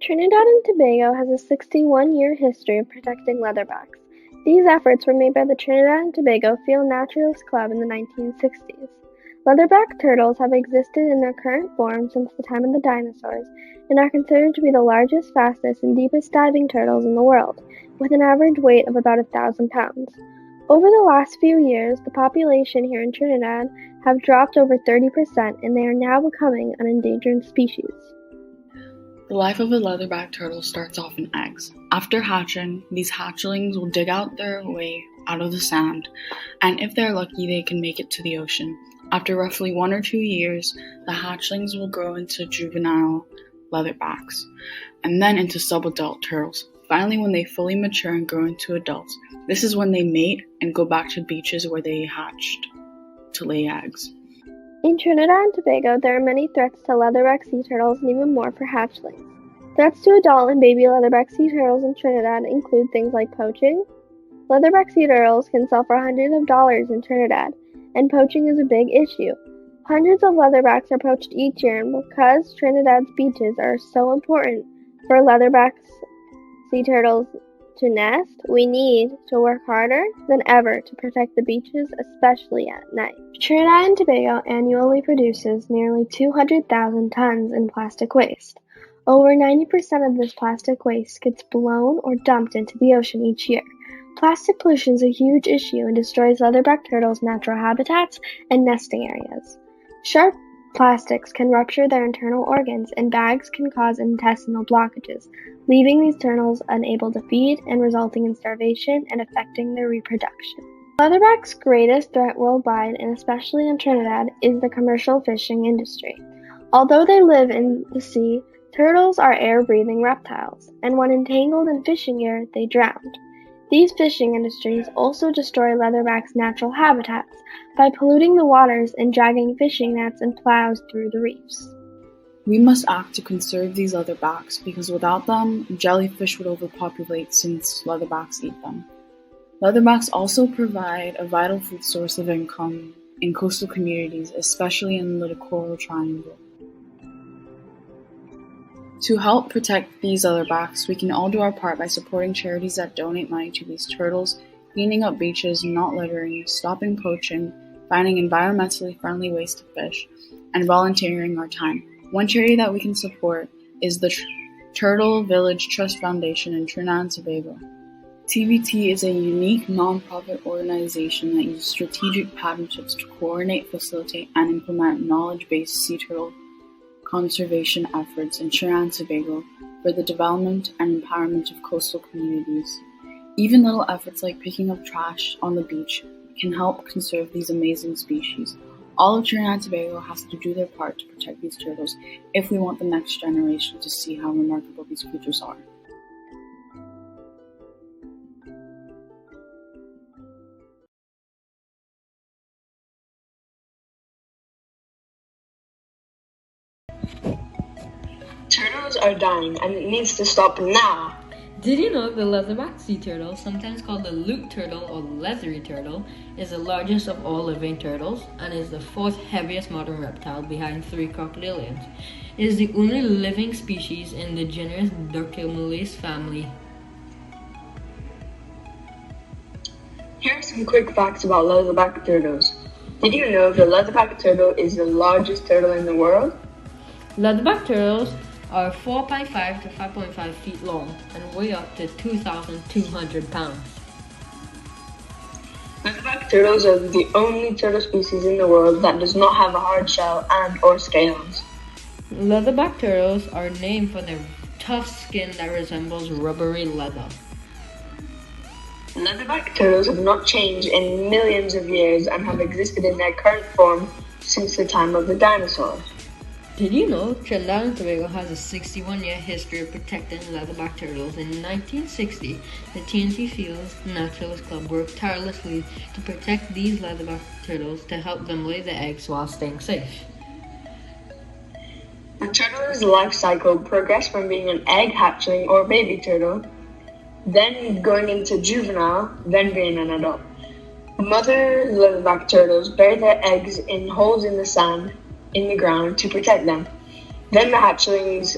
Trinidad and Tobago has a 61-year history of protecting leatherbacks. These efforts were made by the Trinidad and Tobago Field Naturalist Club in the 1960s. Leatherback turtles have existed in their current form since the time of the dinosaurs and are considered to be the largest, fastest, and deepest diving turtles in the world, with an average weight of about 1,000 pounds. Over the last few years, the population here in Trinidad have dropped over 30%, and they are now becoming an endangered species. The life of a leatherback turtle starts off in eggs. After hatching, these hatchlings will dig out their way out of the sand, and if they're lucky, they can make it to the ocean. After roughly 1 or 2 years, the hatchlings will grow into juvenile leatherbacks, and then into subadult turtles. Finally, when they fully mature and grow into adults, this is when they mate and go back to beaches where they hatched to lay eggs. In Trinidad and Tobago, there are many threats to leatherback sea turtles and even more for hatchlings. Threats to adult and baby leatherback sea turtles in Trinidad include things like poaching. Leatherback sea turtles can sell for hundreds of dollars in Trinidad, and poaching is a big issue. Hundreds of leatherbacks are poached each year, and because Trinidad's beaches are so important for leatherback sea turtles to nest, we need to work harder than ever to protect the beaches, especially at night. Trinidad and Tobago annually produces nearly 200,000 tons in plastic waste. Over 90% of this plastic waste gets blown or dumped into the ocean each year. Plastic pollution is a huge issue and destroys leatherback turtles' natural habitats and nesting areas. Sharp plastics can rupture their internal organs, and bags can cause intestinal blockages, leaving these turtles unable to feed and resulting in starvation and affecting their reproduction. Leatherback's greatest threat worldwide, and especially in Trinidad, is the commercial fishing industry. Although they live in the sea, turtles are air-breathing reptiles, and when entangled in fishing gear, they drown. These fishing industries also destroy leatherback's natural habitats by polluting the waters and dragging fishing nets and plows through the reefs. We must act to conserve these leatherbacks because without them, jellyfish would overpopulate since leatherbacks eat them. Leatherbacks also provide a vital food source of income in coastal communities, especially in the Coral Triangle. To help protect these leatherbacks, we can all do our part by supporting charities that donate money to these turtles, cleaning up beaches, not littering, stopping poaching, finding environmentally friendly ways to fish, and volunteering our time. One charity that we can support is the Turtle Village Trust Foundation in Trinidad and Tobago. TVT is a unique non-profit organization that uses strategic partnerships to coordinate, facilitate, and implement knowledge-based sea turtle conservation efforts in Trinidad and Tobago for the development and empowerment of coastal communities. Even little efforts like picking up trash on the beach can help conserve these amazing species. All of Trinidad and Tobago has to do their part to protect these turtles if we want the next generation to see how remarkable these creatures are. Turtles are dying, and it needs to stop now. Did you know the leatherback sea turtle, sometimes called the lute turtle or leathery turtle, is the largest of all living turtles and is the fourth heaviest modern reptile behind 3 crocodilians? It is the only living species in the genus Dorcomulus family. Here are some quick facts about leatherback turtles. Did you know the leatherback turtle is the largest turtle in the world? Leatherback turtles are 4.5 to 5.5 feet long and weigh up to 2,200 pounds. Leatherback turtles are the only turtle species in the world that does not have a hard shell and or scales. Leatherback turtles are named for their tough skin that resembles rubbery leather. Leatherback turtles have not changed in millions of years and have existed in their current form since the time of the dinosaurs. Did you know Trinidad and Tobago has a 61-year history of protecting leatherback turtles? In 1960, the TNT Fields Naturalist Club worked tirelessly to protect these leatherback turtles to help them lay their eggs while staying safe. The turtle's life cycle progressed from being an egg hatchling or baby turtle, then going into juvenile, then being an adult. Mother leatherback turtles bury their eggs in holes in the sand in the ground to protect them. Then the hatchlings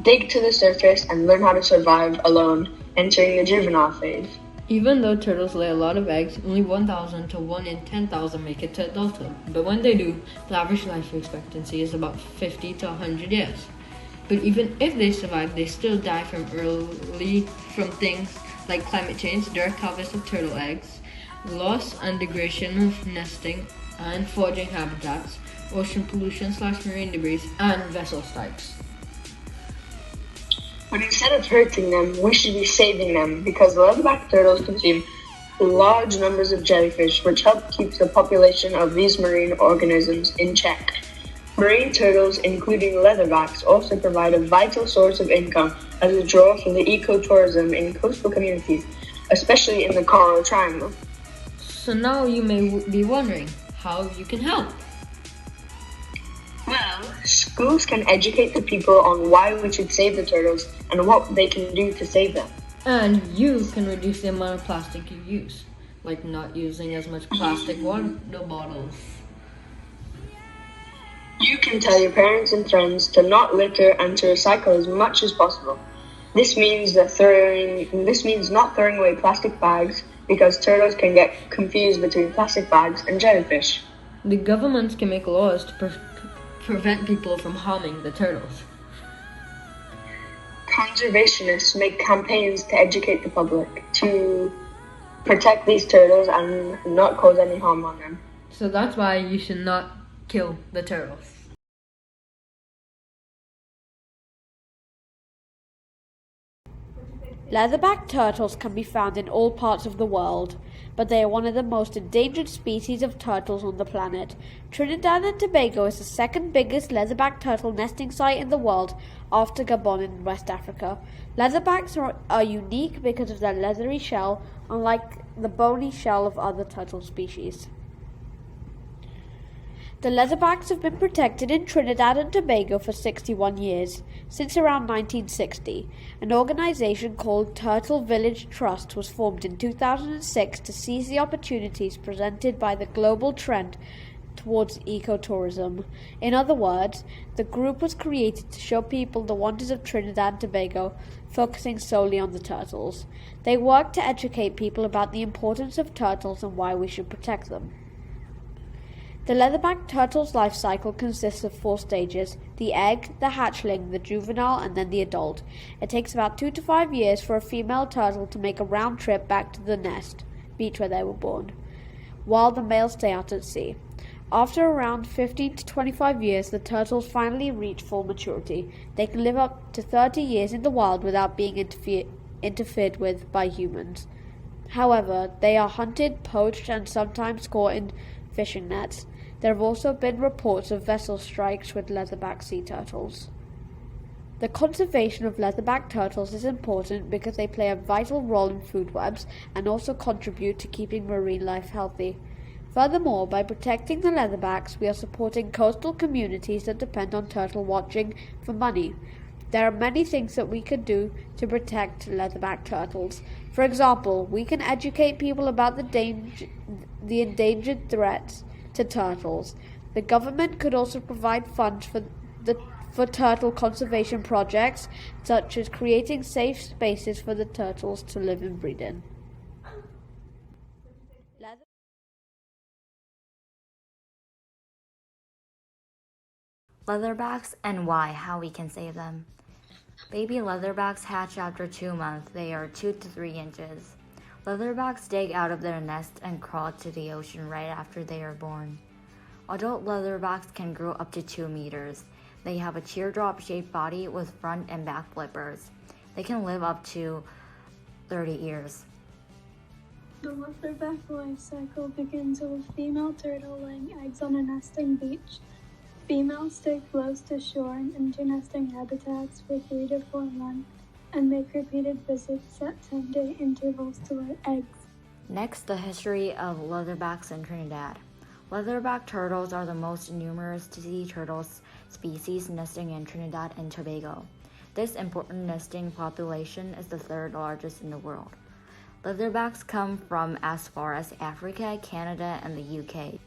dig to the surface and learn how to survive alone, entering the juvenile phase. Even though turtles lay a lot of eggs, only 1,000 to 1 in 10,000 make it to adulthood. But when they do, the average life expectancy is about 50 to 100 years. But even if they survive, they still die from things like climate change, direct harvest of turtle eggs, loss and degradation of nesting and foraging habitats, ocean pollution/marine debris, and vessel strikes. But instead of hurting them, we should be saving them because leatherback turtles consume large numbers of jellyfish, which help keep the population of these marine organisms in check. Marine turtles, including leatherbacks, also provide a vital source of income as a draw for the ecotourism in coastal communities, especially in the Coral Triangle. So now you may be wondering how you can help. Well, schools can educate the people on why we should save the turtles and what they can do to save them. And you can reduce the amount of plastic you use, like not using as much plastic water bottles. You can tell your parents and friends to not litter and to recycle as much as possible. This means not throwing away plastic bags because turtles can get confused between plastic bags and jellyfish. The governments can make laws to prevent people from harming the turtles. Conservationists make campaigns to educate the public to protect these turtles and not cause any harm on them. So that's why you should not kill the turtles. Leatherback turtles can be found in all parts of the world, but they are one of the most endangered species of turtles on the planet. Trinidad and Tobago is the second biggest leatherback turtle nesting site in the world after Gabon in West Africa. Leatherbacks are unique because of their leathery shell, unlike the bony shell of other turtle species. The leatherbacks have been protected in Trinidad and Tobago for 61 years, since around 1960. An organization called Turtle Village Trust was formed in 2006 to seize the opportunities presented by the global trend towards ecotourism. In other words, the group was created to show people the wonders of Trinidad and Tobago, focusing solely on the turtles. They work to educate people about the importance of turtles and why we should protect them. The leatherback turtle's life cycle consists of 4 stages: the egg, the hatchling, the juvenile, and then the adult. It takes about 2 to 5 years for a female turtle to make a round trip back to the beach where they were born, while the males stay out at sea. After around 15 to 25 years, the turtles finally reach full maturity. They can live up to 30 years in the wild without being interfered with by humans. However, they are hunted, poached, and sometimes caught in fishing nets. There have also been reports of vessel strikes with leatherback sea turtles. The conservation of leatherback turtles is important because they play a vital role in food webs and also contribute to keeping marine life healthy. Furthermore, by protecting the leatherbacks, we are supporting coastal communities that depend on turtle watching for money. There are many things that we could do to protect leatherback turtles. For example, we can educate people about the endangered threats to turtles. The government could also provide funds for turtle conservation projects, such as creating safe spaces for the turtles to live and breed in. Leatherbacks and how we can save them. Baby leatherbacks hatch after 2 months. They are 2 to 3 inches. Leatherbacks dig out of their nest and crawl to the ocean right after they are born. Adult leatherbacks can grow up to 2 meters. They have a teardrop-shaped body with front and back flippers. They can live up to 30 years. The leatherback life cycle begins with a female turtle laying eggs on a nesting beach. Females stay close to shore and enter nesting habitats for 3 to 4 months and make repeated visits at 10-day intervals to lay eggs. Next, the history of leatherbacks in Trinidad. Leatherback turtles are the most numerous sea turtle species nesting in Trinidad and Tobago. This important nesting population is the 3rd largest in the world. Leatherbacks come from as far as Africa, Canada, and the UK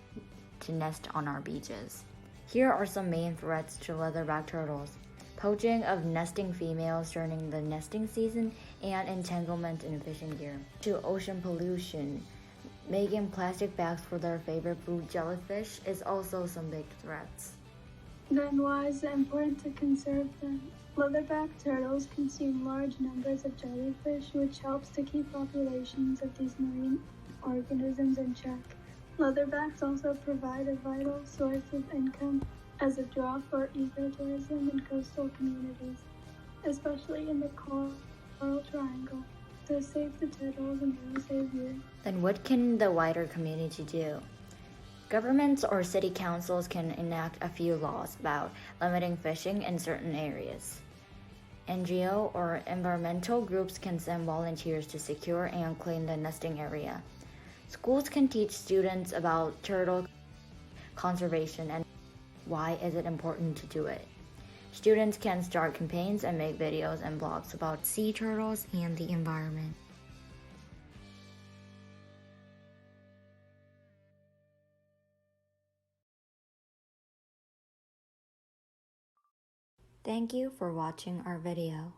to nest on our beaches. Here are some main threats to leatherback turtles. poaching of nesting females during the nesting season, and entanglement in fishing gear. To ocean pollution, making plastic bags for their favorite food, jellyfish, is also some big threats. Then why is it important to conserve them? Leatherback turtles consume large numbers of jellyfish, which helps to keep populations of these marine organisms in check. Leatherbacks also provide a vital source of income as a draw for ecotourism in coastal communities, especially in the Coral Triangle. So save the turtles and they will save you. Then what can the wider community do? Governments or city councils can enact a few laws about limiting fishing in certain areas. NGO or environmental groups can send volunteers to secure and clean the nesting area. Schools can teach students about turtle conservation and why is it important to do it. Students can start campaigns and make videos and blogs about sea turtles and the environment. Thank you for watching our video.